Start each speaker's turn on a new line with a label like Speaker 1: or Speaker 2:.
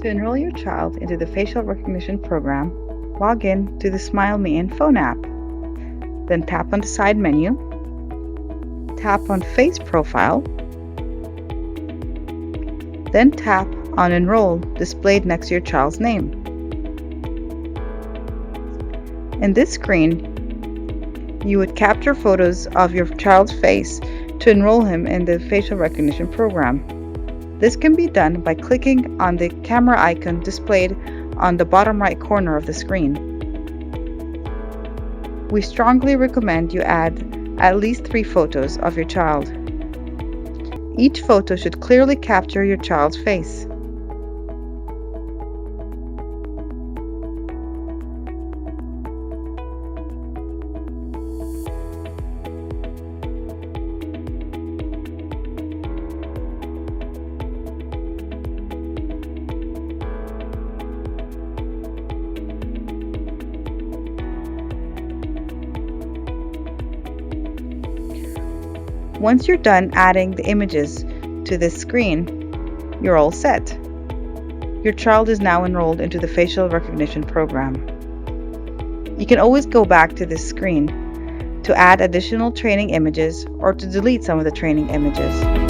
Speaker 1: To enroll your child into the facial recognition program, log in to the Smile Me In phone app. Then tap on the side menu, tap on Face Profile, then tap on Enroll displayed next to your child's name. In this screen, you would capture photos of your child's face to enroll him in the facial recognition program. This can be done by clicking on the camera icon displayed on the bottom right corner of the screen. We strongly recommend you add at least 3 photos of your child. Each photo should clearly capture your child's face. Once you're done adding the images to this screen, you're all set. Your child is now enrolled into the facial recognition program. You can always go back to this screen to add additional training images or to delete some of the training images.